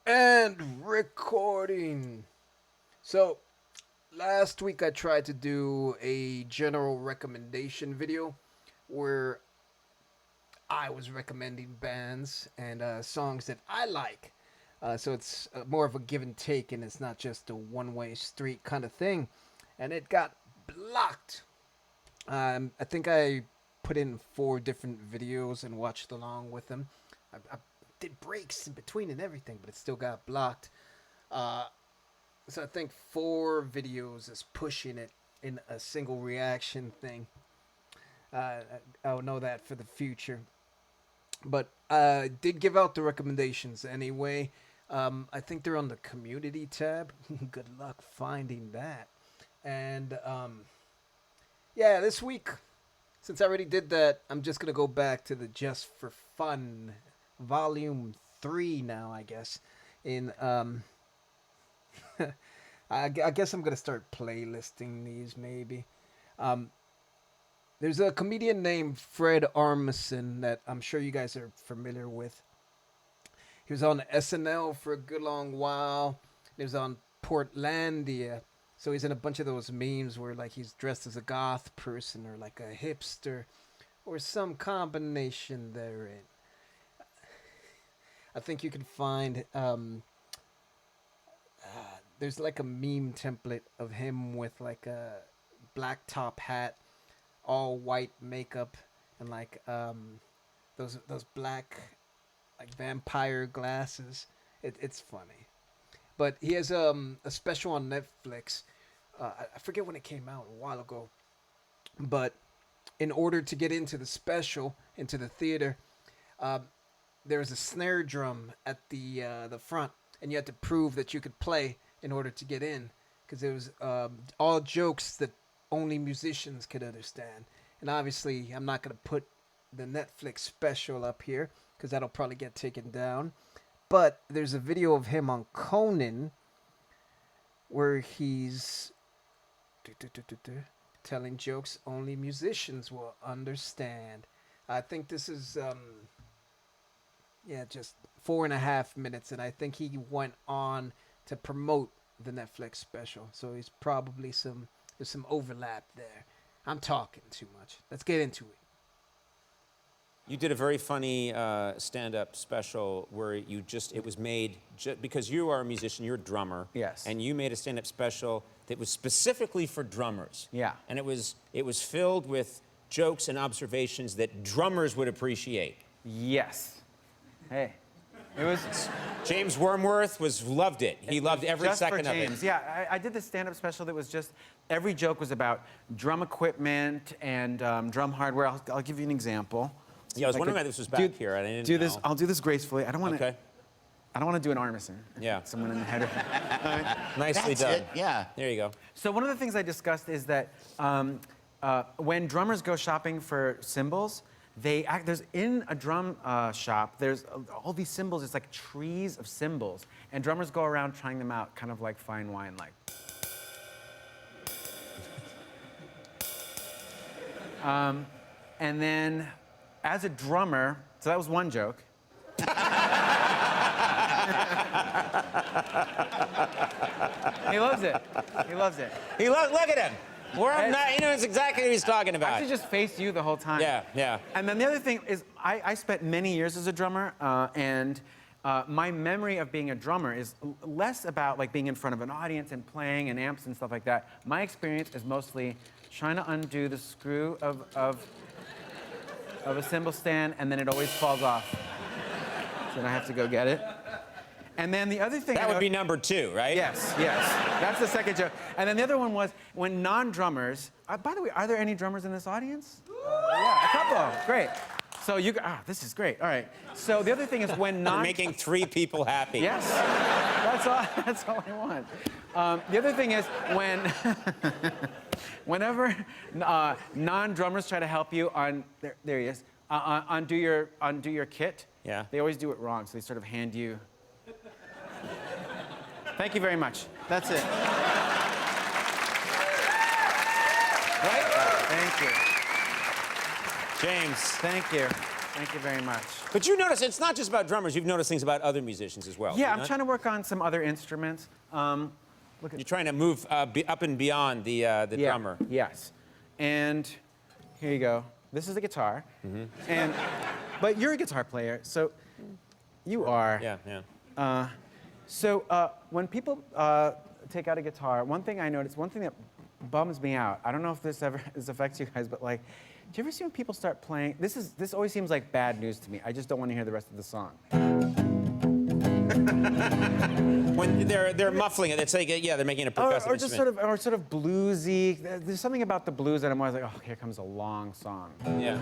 And recording. So, last week I tried to do a general recommendation video where I was recommending bands and songs that I like. So it's more of a give and take, and it's not just a one-way street kind of thing. And it got blocked. I think I put in 4 different videos and watched along with them. I did breaks in between and everything, but it still got blocked. Uh, so I think 4 videos is pushing it in a single reaction thing. Uh, I'll know that for the future. But I did give out the recommendations anyway. I think they're on the community tab. Good luck finding that. And yeah, this week, since I already did that, I'm just going to go back to the Just for Fun volume 3 now, I guess. In I guess I'm gonna start playlisting these maybe. Um, there's a comedian named Fred Armisen that I'm sure you guys are familiar with. He was on SNL for a good long while. He was on Portlandia. So he's in a bunch of those memes where like he's dressed as a goth person or like a hipster or some combination therein. I think you can find there's like a meme template of him with like a black top hat, all white makeup, and like those black like vampire glasses. It's funny, but he has a special on Netflix. I forget when it came out a while ago, but in order to get into the special into the theater, um, there was a snare drum at the front, and you had to prove that you could play in order to get in, because it was all jokes that only musicians could understand. And obviously, I'm not gonna put the Netflix special up here because that'll probably get taken down. But there's a video of him on Conan where he's telling jokes only musicians will understand. I think this is yeah, just 4.5 minutes, and I think he went on to promote the Netflix special. So he's probably there's some overlap there. I'm talking too much. Let's get into it. You did a very funny stand-up special where it was made because you are a musician, you're a drummer. Yes. And you made a stand-up special that was specifically for drummers. Yeah. And it was filled with jokes and observations that drummers would appreciate. Yes. Hey, it was James Wormworth loved it. He loved every just second for of it. James. Yeah, I did this stand-up special that was just every joke was about drum equipment and drum hardware. I'll give you an example. Yeah, I was wondering why this was back here. I didn't know. This. I'll do this gracefully. I don't want to. Okay. I don't want to do an Armisen. Yeah. Someone in the head. Nicely That's done. it, yeah. There you go. So one of the things I discussed is that when drummers go shopping for cymbals, there's in a drum shop, there's all these cymbals. It's like trees of cymbals, and drummers go around trying them out, kind of like fine wine, like. And then, as a drummer, so that was one joke. He loves it. He loves it. Look at him. He knows exactly what he's talking I about. should just face you the whole time. Yeah, yeah. And then the other thing is, I spent many years as a drummer, and my memory of being a drummer is less about like being in front of an audience and playing and amps and stuff like that. My experience is mostly trying to undo the screw of a cymbal stand, and then it always falls off. So then I have to go get it. And then the other thing That would be number 2, right? Yes. That's the second joke. And then the other one was when non-drummers. By the way, are there any drummers in this audience? Yeah, a couple. Great. So this is great. All right. So the other thing is when We're making 3 people happy. Yes. That's all I want. The other thing is whenever non-drummers try to help you on there he is undo your kit. Yeah. They always do it wrong. So they sort of hand you. Thank you very much. That's it. Right? Thank you. James. Thank you. Thank you very much. But you notice it's not just about drummers. You've noticed things about other musicians as well. Yeah, you I'm not? trying to work on some other instruments. Look at You're trying to move up and beyond the drummer. Yes. And here you go. This is the guitar. But you're a guitar player, so you are. Yeah, yeah. So when people take out a guitar, one thing I notice, one thing that bums me out, I don't know if this ever affects you guys, but like, do you ever see when people start playing, this always seems like bad news to me. I just don't want to hear the rest of the song. When they're muffling it, it's like, yeah, they're making a percussive Or just instrument. sort of bluesy. There's something about the blues that I'm always like, oh, here comes a long song. Yeah.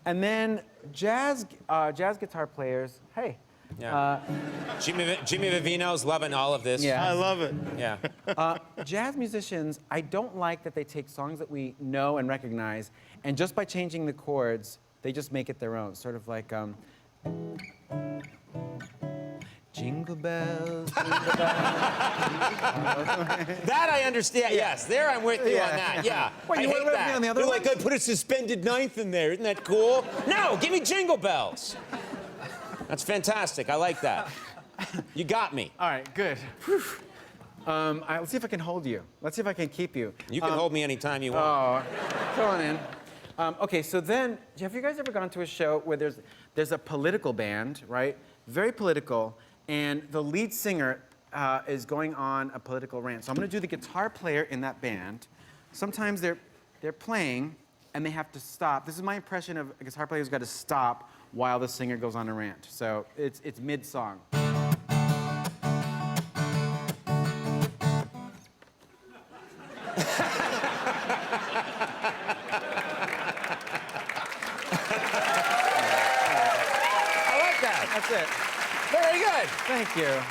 And then jazz guitar players, hey. Yeah. Jimmy Vivino's loving all of this. Yeah. I love it. Yeah. Jazz musicians, I don't like that they take songs that we know and recognize, and just by changing the chords, they just make it their own. Sort of like, jingle bells, jingle bells. That I understand. Yes, there I'm with you on that. Yeah. What, I you hate want to that. be on the other They're one? like, I put a suspended ninth in there. Isn't that cool? No, give me jingle bells. That's fantastic. I like that. You got me. All right, good. Let's see if I can hold you. Let's see if I can keep you. You can hold me anytime you want. Oh, come on in. Okay, so then, have you guys ever gone to a show where there's a political band, right? Very political, and the lead singer is going on a political rant. So I'm going to do the guitar player in that band. Sometimes they're playing, and they have to stop. This is my impression of a guitar player who's got to stop while the singer goes on a rant. So it's mid-song. That's it. Very good. Thank you.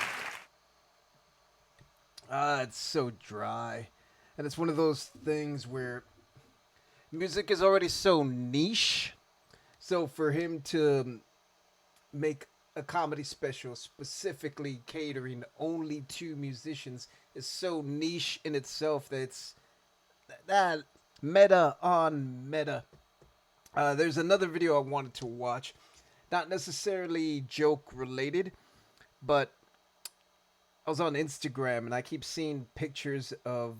It's so dry. And it's one of those things where music is already so niche. So for him to make a comedy special specifically catering only to musicians is so niche in itself that it's that meta on meta. There's another video I wanted to watch. Not necessarily joke related, but I was on Instagram and I keep seeing pictures of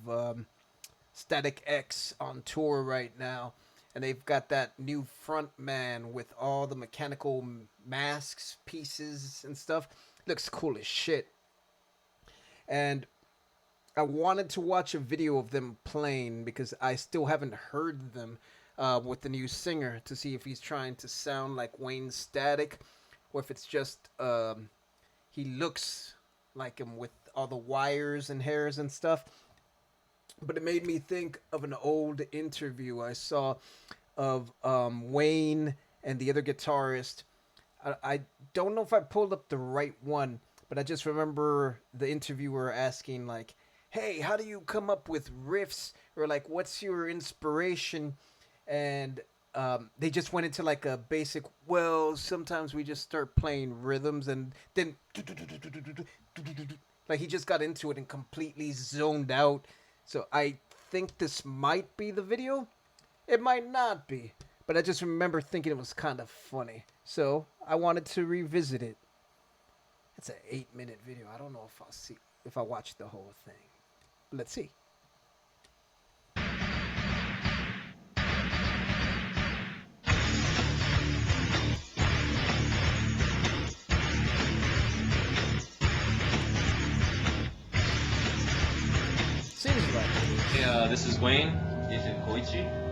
Static X on tour right now. And they've got that new front man with all the mechanical masks, pieces, and stuff. Looks cool as shit. And I wanted to watch a video of them playing because I still haven't heard them with the new singer to see if he's trying to sound like Wayne Static or if it's just he looks like him with all the wires and hairs and stuff. But it made me think of an old interview I saw of Wayne and the other guitarist. I don't know if I pulled up the right one, but I just remember the interviewer asking like, hey, how do you come up with riffs? Or like, what's your inspiration? And they just went into like a basic, well, sometimes we just start playing rhythms and then like he just got into it and completely zoned out. So I think this might be the video. It might not be. But I just remember thinking it was kind of funny. So I wanted to revisit it. It's an 8-minute video. I don't know if I'll watch the whole thing. Let's see. Seems like it. Hey, this is Wayne,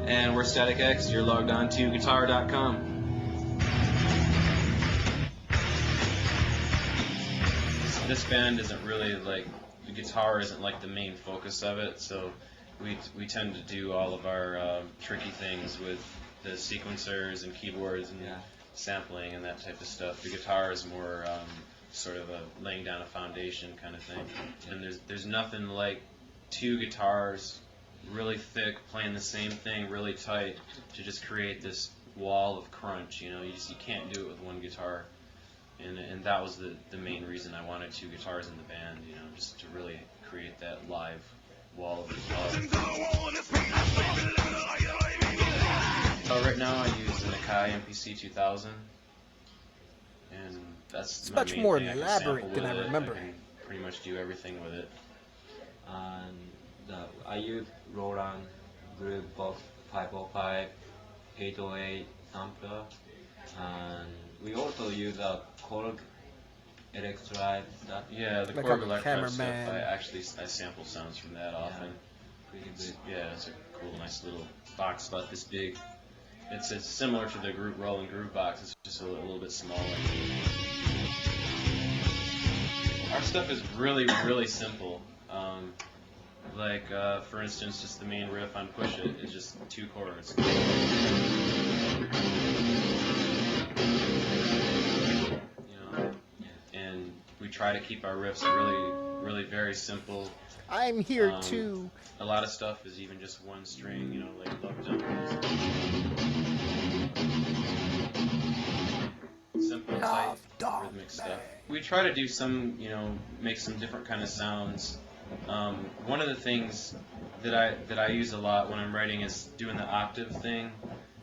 and we're Static X. You're logged on to guitar.com. This band isn't really like, the guitar isn't like the main focus of it, so we tend to do all of our tricky things with the sequencers and keyboards and sampling and that type of stuff. The guitar is more sort of a laying down a foundation kind of thing, and there's nothing like two guitars really thick playing the same thing really tight to just create this wall of crunch. You know, you can't do it with one guitar, and that was the main reason I wanted two guitars in the band, you know, just to really create that live wall of guitar. Right now I use Akai MPC 2000, and that's It's my much main more thing. I can elaborate sample than with I it. remember. I can pretty much do everything with it. And I use Roland Groove Box 505, 808 sampler, and we also use a Korg electride stuff. Yeah, the Like Korg I'm a Electrode stuff, cameraman. I sample sounds from that often. Pretty good. Yeah, it's a cool, nice little box about this big. It's similar to the Roland Groove box. It's just a little bit smaller. Our stuff is really, really simple. For instance, just the main riff on Push It is just 2 chords. You know, and we try to keep our riffs really, really very simple. I'm here Um, too. A lot of stuff is even just one string, you know, like Love Dump. Simple, tight, Love Dump, rhythmic stuff. We try to do some, you know, make some different kind of sounds. One of the things that I use a lot when I'm writing is doing the octave thing,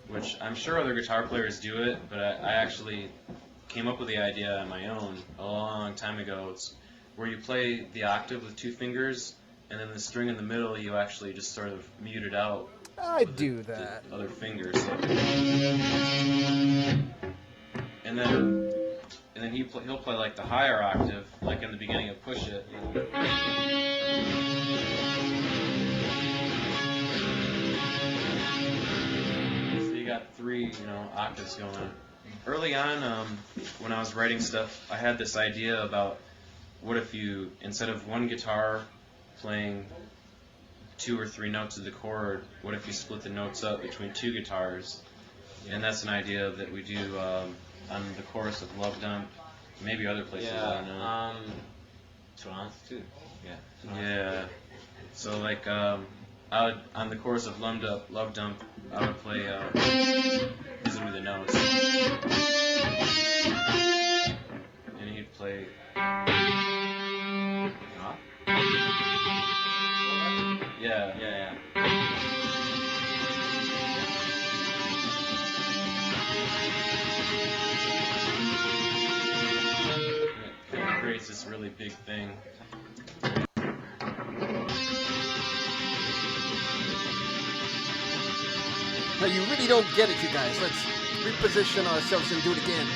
which I'm sure other guitar players do it, but I actually came up with the idea on my own a long time ago. It's where you play the octave with 2 fingers, and then the string in the middle you actually just sort of mute it out. I with do that. The other fingers. And then he'll play like the higher octave, like in the beginning of Push It. You know. So you got 3, you know, octaves going. Early on, when I was writing stuff, I had this idea about what if you, instead of one guitar playing 2 or 3 notes of the chord, what if you split the notes up between 2 guitars? And that's an idea that we do on the chorus of Love Dump, maybe other places. I don't know. Trance too. Yeah. Yeah. So like I would, on the chorus of Love Dump, I would play these would be the notes, and he'd play. Yeah. Yeah. And it creates this really big thing. Now you really don't get it, you guys. Let's reposition ourselves and do it again.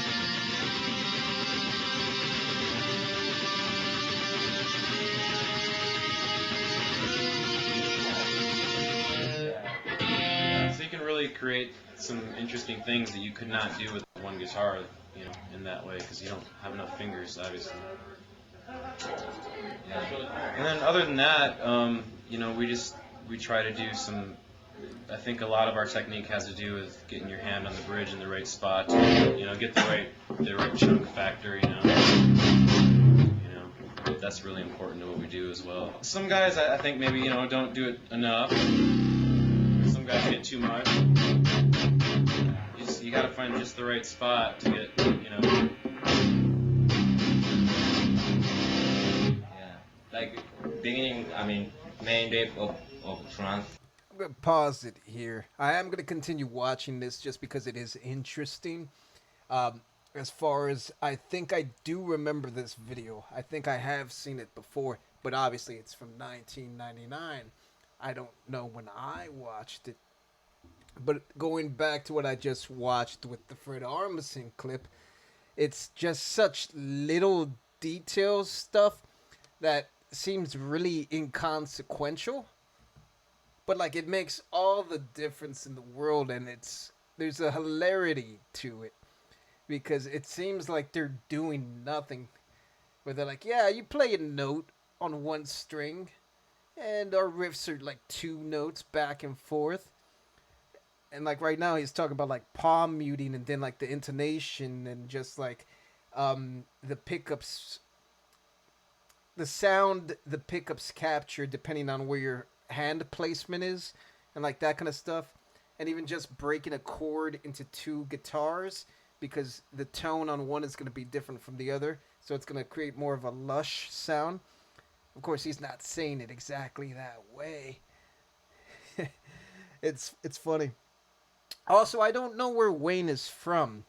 So you can really create some interesting things that you could not do with one guitar, you know, in that way, because you don't have enough fingers, obviously. And then other than that, you know, we try to do some. I think a lot of our technique has to do with getting your hand on the bridge in the right spot, you know, get the right chunk factor, you know. That's really important to what we do as well. Some guys, I think maybe, you know, don't do it enough. Some guys get too much. You got to find just the right spot to get, you know. Yeah. Like beginning, main riff of trance. I'm going to pause it here. I am going to continue watching this just because it is interesting. As far as, I think I do remember this video. I think I have seen it before, but obviously it's from 1999. I don't know when I watched it. But going back to what I just watched with the Fred Armisen clip, it's just such little detail stuff that seems really inconsequential. But like it makes all the difference in the world, and there's a hilarity to it. Because it seems like they're doing nothing. Where they're like, yeah, you play a note on one string, and our riffs are like 2 notes back and forth. And like right now he's talking about like palm muting and then like the intonation and just like the pickups, the sound the pickups capture depending on where your hand placement is and like that kind of stuff. And even just breaking a chord into 2 guitars, because the tone on one is going to be different from the other, so it's going to create more of a lush sound. Of course, he's not saying it exactly that way. It's funny. Also, I don't know where Wayne is from.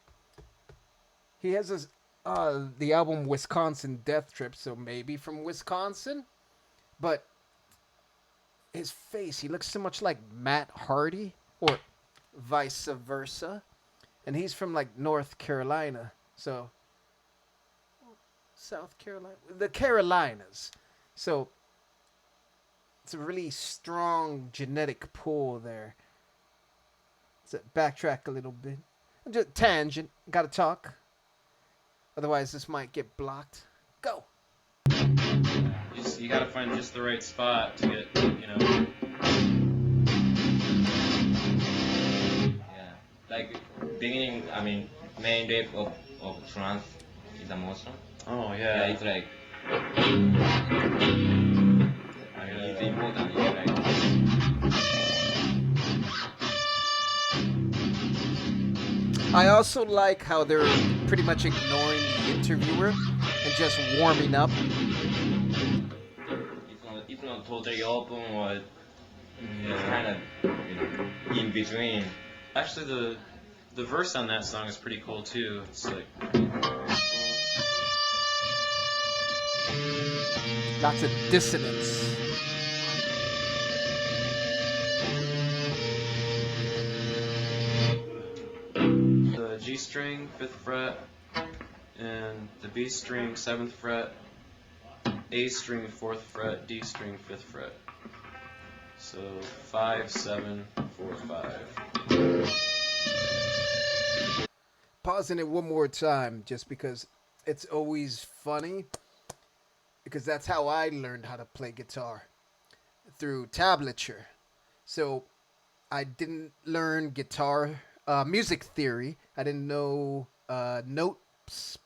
He has his the album Wisconsin Death Trip, so maybe from Wisconsin. But his face, he looks so much like Matt Hardy, or vice versa. And he's from like North Carolina, so South Carolina, the Carolinas. So it's a really strong genetic pull there. So backtrack a little bit. Just tangent. Gotta talk. Otherwise, this might get blocked. Go. You gotta find just the right spot to get, you know. Yeah, like beginning. I mean, main rap of trance is the motion. Oh Yeah, yeah. it's like. I mean, it's important. Yeah, like. I also like how they're pretty much ignoring the interviewer and just warming up. It's not totally open or it's kind of in between. Actually, the verse on that song is pretty cool too. It's like Lots of dissonance. the G string 5th fret and the B string 7th fret, A string 4th fret, D string 5th fret. So 5, 7, 4, 5. Pausing it one more time just because it's always funny. Because that's how I learned how to play guitar, through tablature. So I didn't learn guitar music theory. I didn't know note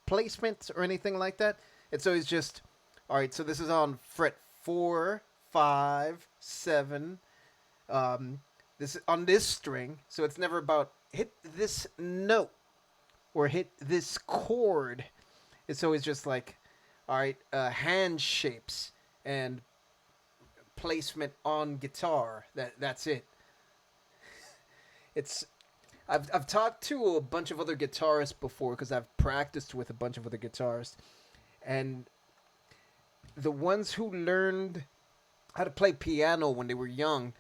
placement or anything like that. It's always just, all right, so this is on fret 4, 5, 7. This is on this string. So it's never about hit this note or hit this chord. It's always just like, all right, hand shapes and placement on guitar. That's it. It's I've talked to a bunch of other guitarists before because I've practiced with a bunch of other guitarists, and the ones who learned how to play piano when they were young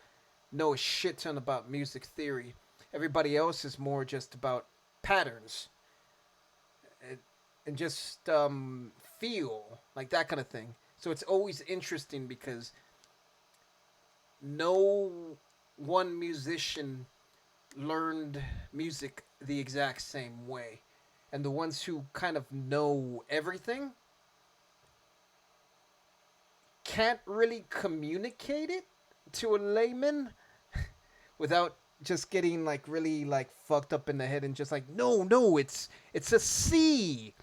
know a shit ton about music theory. Everybody else is more just about patterns and just feel, like that kind of thing. So it's always interesting because no one musician learned music the exact same way. And the ones who kind of know everything can't really communicate it to a layman without just getting like really like fucked up in the head and just like, no, it's a C.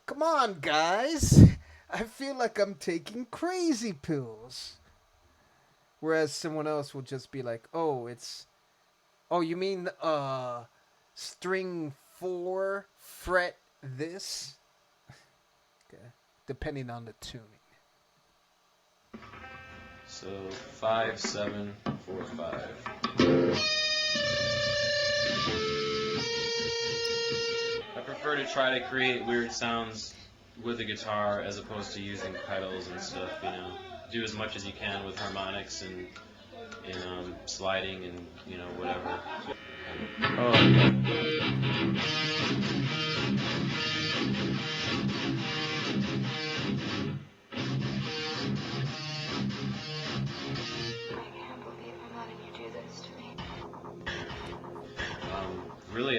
Come on, guys. I feel like I'm taking crazy pills. Whereas someone else will just be like, oh, you mean string 4 fret this? Okay. Depending on the tuning. So 5, 7, 4, 5. I prefer to try to create weird sounds with the guitar as opposed to using pedals and stuff, you know. Do as much as you can with harmonics and sliding and, you know, whatever. Really,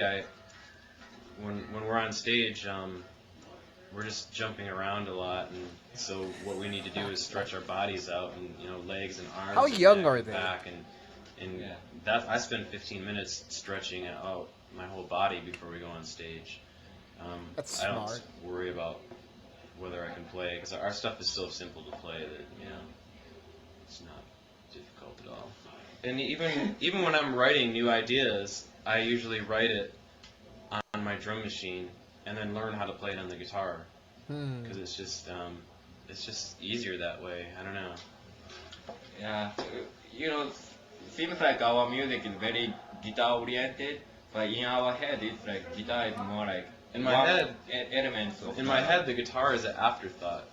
when we're on stage, we're just jumping around a lot, and so what we need to do is stretch our bodies out, and you know, legs and arms. How and young neck are and they? Back and Yeah. that I spend 15 minutes stretching out my whole body before we go on stage. That's I don't smart. worry about whether I can play because our stuff is so simple to play that you know it's not difficult at all. And even when I'm writing new ideas, I usually write it on my drum machine and then learn how to play it on the guitar because it's just easier that way. I don't know. Yeah, seems like our music is very guitar oriented. But in our head, it's like guitar is more like In my one head- elements of In my head, the guitar is an afterthought,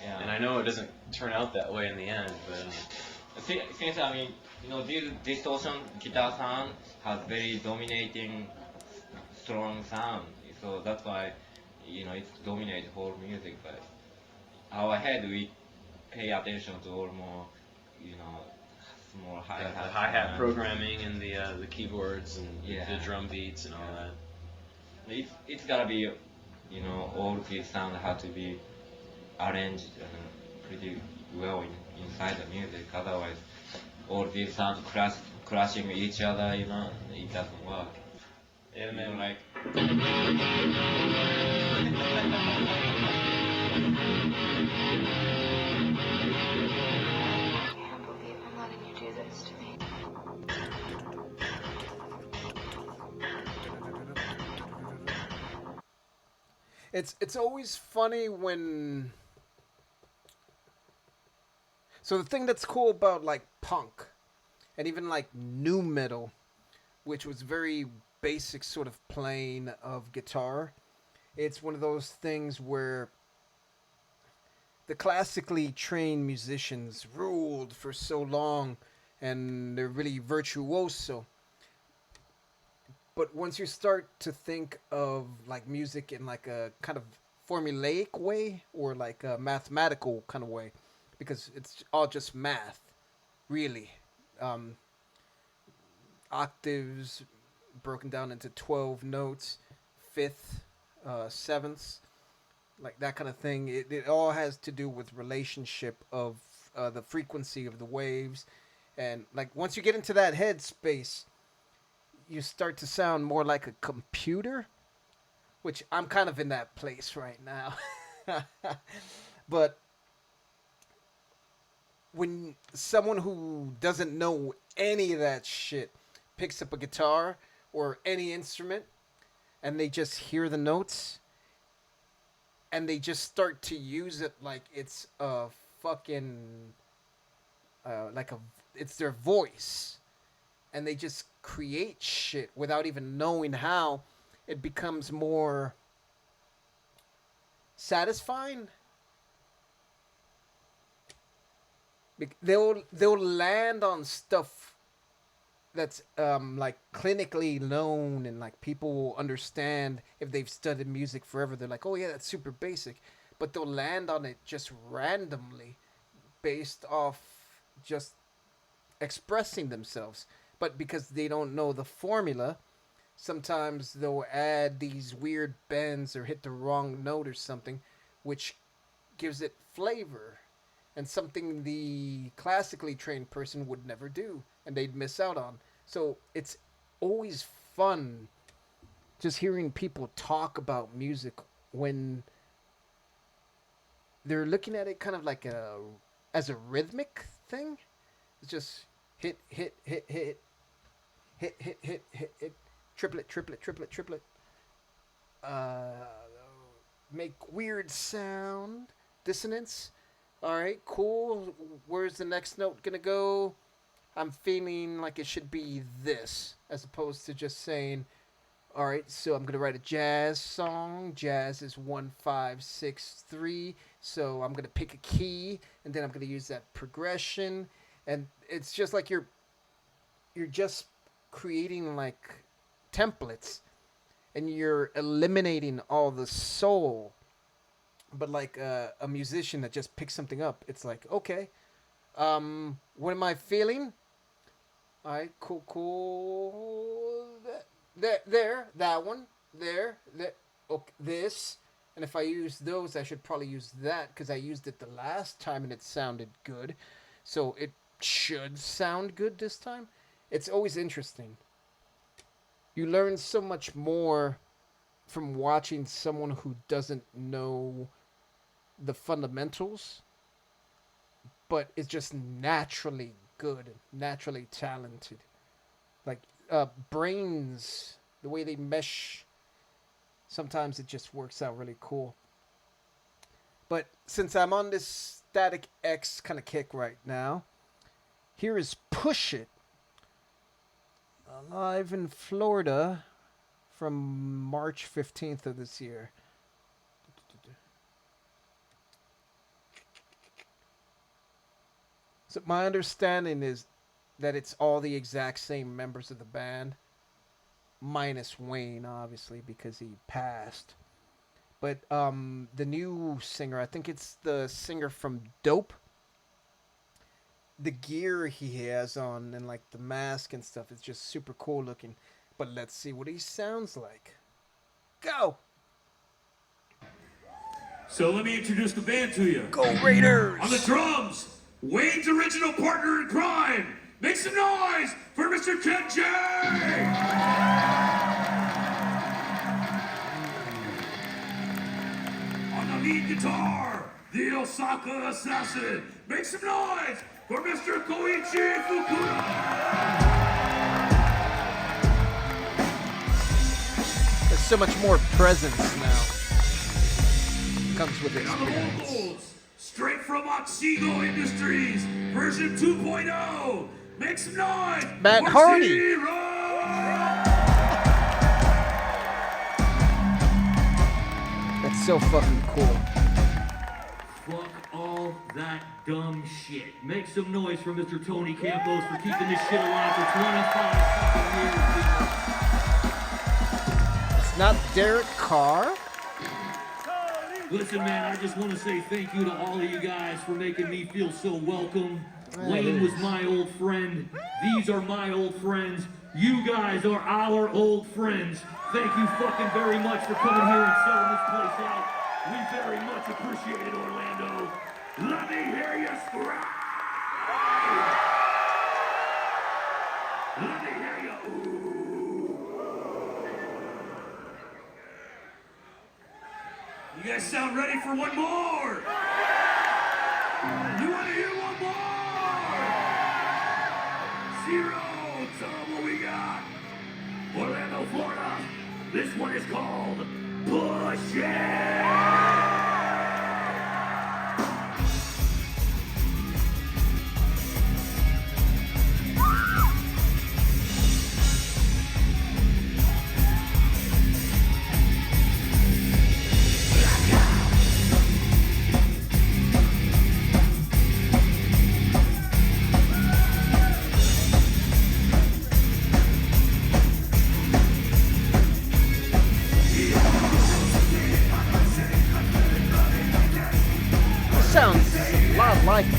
Yeah. and I know it doesn't turn out that way in the end. But Since I mean, this distortion guitar sound has very dominating, strong sound. So that's why, it dominates whole music. But our head, we pay attention to all more, small hi the hat. hi-hat programming and the keyboards and Yeah. the drum beats and all Yeah. that. It's gotta be, all these sounds have to be arranged pretty well inside the music. Otherwise, all these sounds clashing with each other, it doesn't work. Yeah, You man. know, like I can't believe I'm letting you do this to me. It's always funny when. So the thing that's cool about like punk, and even like new metal, which was very basic sort of playing of guitar, it's one of those things where the classically trained musicians ruled for so long, and they're really virtuoso. But once you start to think of like music in like a kind of formulaic way or like a mathematical kind of way, because it's all just math, really. Um, Octaves broken down into 12 notes, fifth, sevenths, like that kind of thing. It all has to do with relationship of the frequency of the waves, and like once you get into that headspace, you start to sound more like a computer, which I'm kind of in that place right now. But when someone who doesn't know any of that shit picks up a guitar or any instrument and they just hear the notes and they just start to use it like it's a fucking it's their voice, and they just create shit without even knowing how, it becomes more satisfying. They'll land on stuff that's like clinically known, and like people will understand if they've studied music forever. They're like, oh yeah, that's super basic, but they'll land on it just randomly based off just expressing themselves. But because they don't know the formula, sometimes they'll add these weird bends or hit the wrong note or something, which gives it flavor and something the classically trained person would never do and they'd miss out on. So it's always fun just hearing people talk about music when they're looking at it kind of like as a rhythmic thing. It's just hit, hit, hit, hit, hit, hit, hit, hit, hit, triplet, triplet, triplet, triplet. Uh, Make weird sound, dissonance. All right, cool. Where's the next note gonna go? I'm feeling like it should be this, as opposed to just saying, all right, so I'm gonna write a jazz song. Jazz is 1 5 6 3. So I'm gonna pick a key, and then I'm gonna use that progression, and it's just like you're just creating like templates, and you're eliminating all the soul. But like a musician that just picks something up, it's like, okay, what am I feeling? All right, cool, cool. That one, there, okay, this. And if I use those, I should probably use that because I used it the last time and it sounded good. So it should sound good this time. It's always interesting. You learn so much more from watching someone who doesn't know the fundamentals, but is just naturally good, naturally talented. Like brains, the way they mesh, sometimes it just works out really cool. But since I'm on this Static X kind of kick right now, here is Push It. live in Florida from March 15th of this year. So my understanding is that it's all the exact same members of the band, minus Wayne, obviously, because he passed. But the new singer, I think it's the singer from Dope. The gear he has on and like the mask and stuff is just super cool looking. But let's see what he sounds like. Go! So let me introduce the band to you. Go Raiders! On the drums, Wayne's original partner in crime. Make some noise for Mr. Ken J. On the lead guitar, the Osaka assassin. Make some noise for Mr. Koichi Fukuda. There's so much more presence now. Comes with And on the experience. vocals, straight from Otsego Industries, version 2.0. Make some noise Matt for Hardy. Zero. That's so fucking cool. Fuck all that dumb shit. Make some noise for Mr. Tony Campos for keeping this shit alive for 25 fucking years. It's not Derek Carr. Listen, man, I just want to say thank you to all of you guys for making me feel so welcome. Yeah, Wayne it was is. my old friend. These are my old friends. You guys are our old friends. Thank you fucking very much for coming here and selling this place out. We very much appreciate it, Orlando. Let me hear you scream! Let me hear you ooh. You guys sound ready for one more? You want to hear one more? Zero, tell them what we got. Orlando, Florida. This one is called Push It! This sounds a lot like it.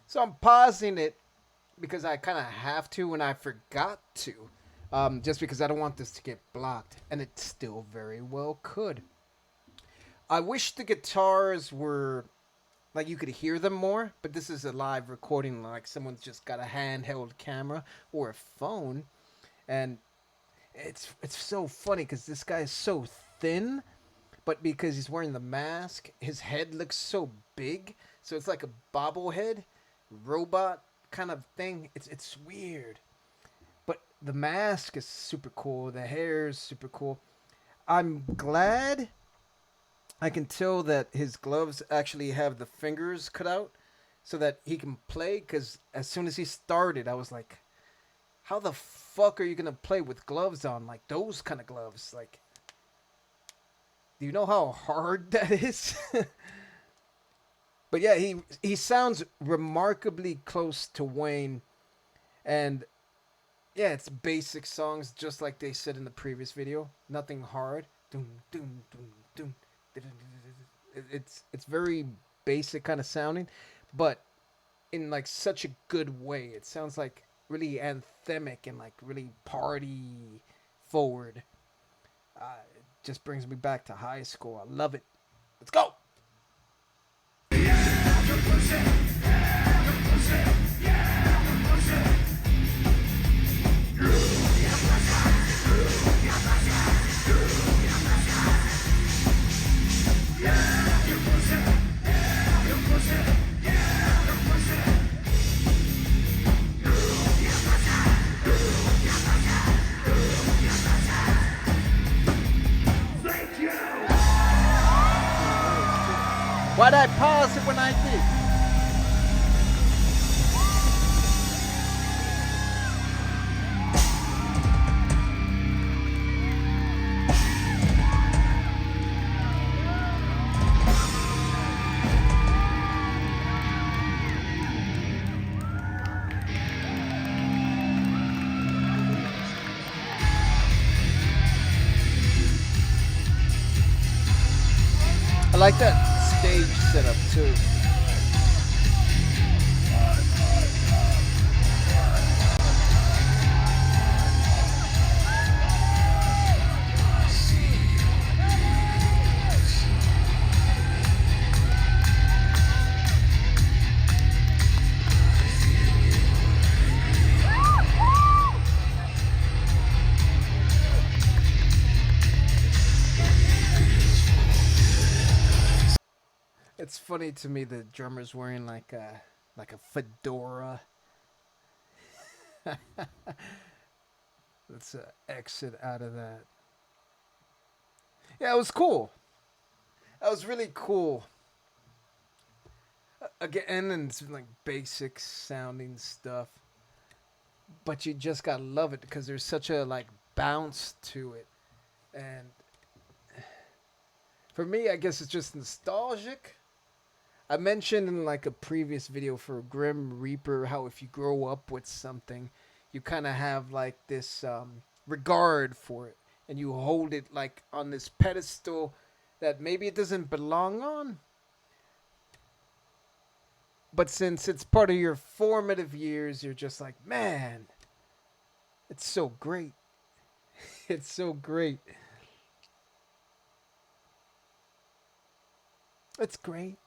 So I'm pausing it because I kind of have to and I forgot to. Just because I don't want this to get blocked. And it still very well could. I wish the guitars were, like, you could hear them more. But this is a live recording, like someone's just got a handheld camera or a phone. And It's so funny because this guy is so thin, but because he's wearing the mask, his head looks so big. So it's like a bobblehead robot kind of thing. It's weird. But the mask is super cool. The hair is super cool. I'm glad I can tell that his gloves actually have the fingers cut out so that he can play. Because as soon as he started, I was like, how the fuck are you going to play with gloves on? Like those kind of gloves. Like, do you know how hard that is? But yeah, he sounds remarkably close to Wayne. And yeah, it's basic songs, just like they said in the previous video. Nothing hard. Doom, doom, doom, doom. It's very basic kind of sounding, but in like such a good way. It sounds like really anthemic and like really party forward. It just brings me back to high school. I love it. Let's go. Thank you! Why'd I pause it when I did? I like that stage setup too. It's funny to me the drummer's wearing like a fedora. Let's exit out of that. Yeah, it was cool. That was really cool. Again, and it's like basic sounding stuff, but you just gotta love it because there's such a like bounce to it, and for me, I guess it's just nostalgic. I mentioned in like a previous video for Grim Reaper how if you grow up with something, you kind of have like this regard for it, and you hold it like on this pedestal that maybe it doesn't belong on. But since it's part of your formative years, you're just like, man, it's so great. It's so great. It's great.